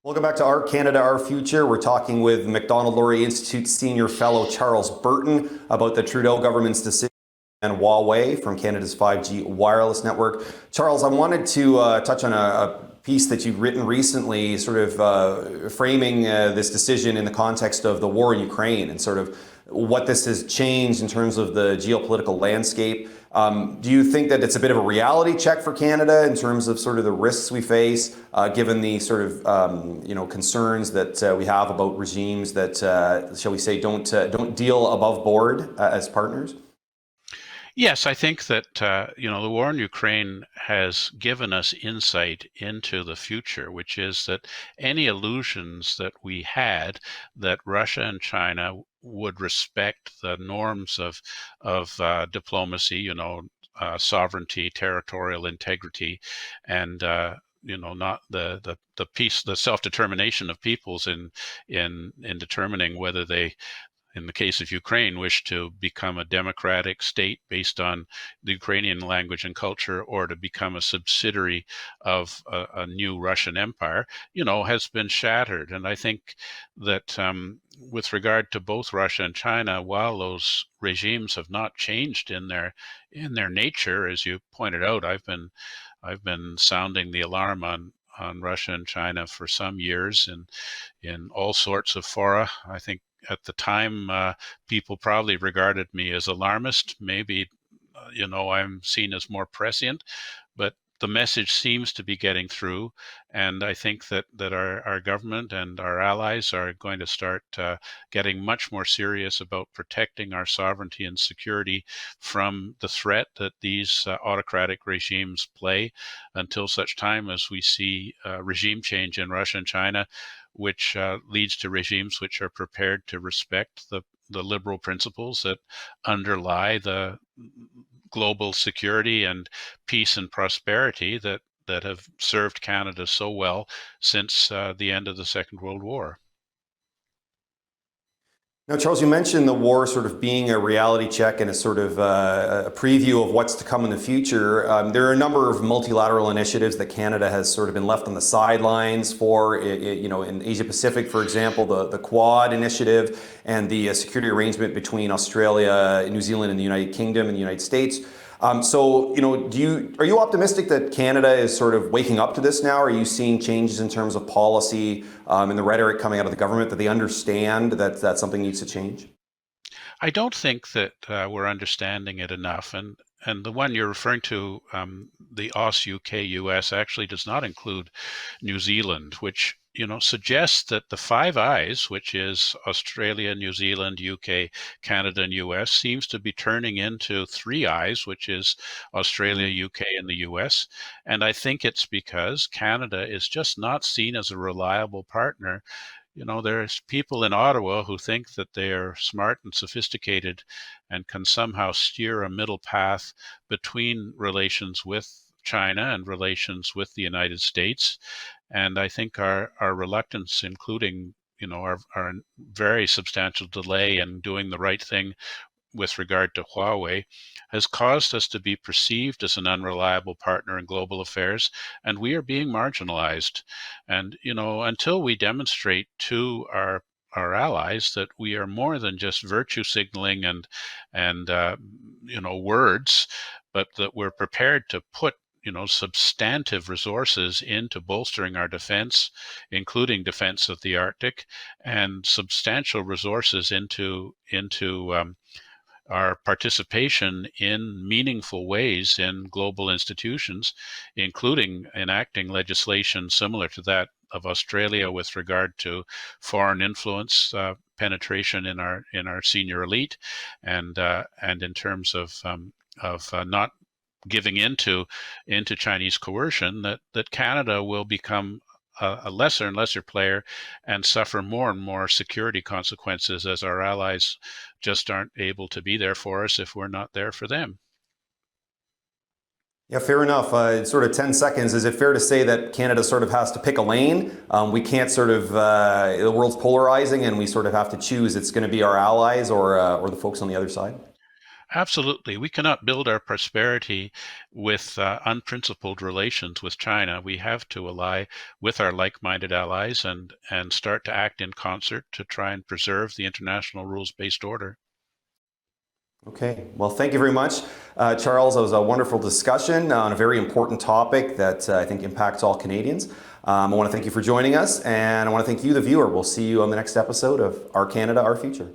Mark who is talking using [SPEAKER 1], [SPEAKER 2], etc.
[SPEAKER 1] Welcome back to Our Canada, Our Future. We're talking with Macdonald-Laurier Institute Senior Fellow Charles Burton about the Trudeau government's decision and Huawei from Canada's 5G wireless network. Charles, I wanted to touch on a piece that you've written recently, sort of framing this decision in the context of the war in Ukraine and sort of what this has changed in terms of the geopolitical landscape. Do you think that it's a bit of a reality check for Canada in terms of sort of the risks we face, given the sort of concerns that we have about regimes that, shall we say, don't deal above board as partners?
[SPEAKER 2] Yes, I think that the war in Ukraine has given us insight into the future, which is that any illusions that we had that Russia and China would respect the norms of diplomacy, sovereignty, territorial integrity, and not the peace, the self-determination of peoples in determining whether they, in the case of Ukraine, wish to become a democratic state based on the Ukrainian language and culture, or to become a subsidiary of a new Russian empire, has been shattered. And I think that with regard to both Russia and China, while those regimes have not changed in their nature, as you pointed out, I've been sounding the alarm on Russia and China for some years in all sorts of fora. I think at the time, people probably regarded me as alarmist. Maybe, I'm seen as more prescient, but the message seems to be getting through. And I think that our government and our allies are going to start getting much more serious about protecting our sovereignty and security from the threat that these autocratic regimes play, until such time as we see regime change in Russia and China, which leads to regimes which are prepared to respect the liberal principles that underlie the global security and peace and prosperity that have served Canada so well since the end of the Second World War.
[SPEAKER 1] Now, Charles, you mentioned the war sort of being a reality check and a sort of a preview of what's to come in the future. There are a number of multilateral initiatives that Canada has sort of been left on the sidelines for, in Asia Pacific, for example, the Quad initiative and the security arrangement between Australia, New Zealand, and the United Kingdom and the United States. Are you optimistic that Canada is sort of waking up to this now? Are you seeing changes in terms of policy and the rhetoric coming out of the government, that they understand that something needs to change?
[SPEAKER 2] I don't think that we're understanding it enough. And the one you're referring to, the AUS-UK-US, actually does not include New Zealand, which suggests that the Five Eyes, which is Australia, New Zealand, UK, Canada, and US, seems to be turning into Three Eyes, which is Australia, UK, and the US. And I think it's because Canada is just not seen as a reliable partner. There's people in Ottawa who think that they are smart and sophisticated and can somehow steer a middle path between relations with China and relations with the United States. And I think our reluctance, including, our very substantial delay in doing the right thing with regard to Huawei, has caused us to be perceived as an unreliable partner in global affairs, and we are being marginalized. And, until we demonstrate to our allies that we are more than just virtue signaling and words, but that we're prepared to put substantive resources into bolstering our defense, including defense of the Arctic, and substantial resources into our participation in meaningful ways in global institutions, including enacting legislation similar to that of Australia with regard to foreign influence penetration in our senior elite, and in terms of not giving into Chinese coercion, that Canada will become a lesser and lesser player and suffer more and more security consequences, as our allies just aren't able to be there for us if we're not there for them.
[SPEAKER 1] Yeah, fair enough. In sort of 10 seconds, is it fair to say that Canada sort of has to pick a lane? We can't sort of, the world's polarizing and we sort of have to choose. It's going to be our allies or the folks on the other side?
[SPEAKER 2] Absolutely. We cannot build our prosperity with unprincipled relations with China. We have to ally with our like-minded allies and start to act in concert to try and preserve the international rules-based order.
[SPEAKER 1] Okay, well, thank you very much, Charles. It was a wonderful discussion on a very important topic that I think impacts all Canadians. I want to thank you for joining us, and I want to thank you, the viewer. We'll see you on the next episode of Our Canada, Our Future.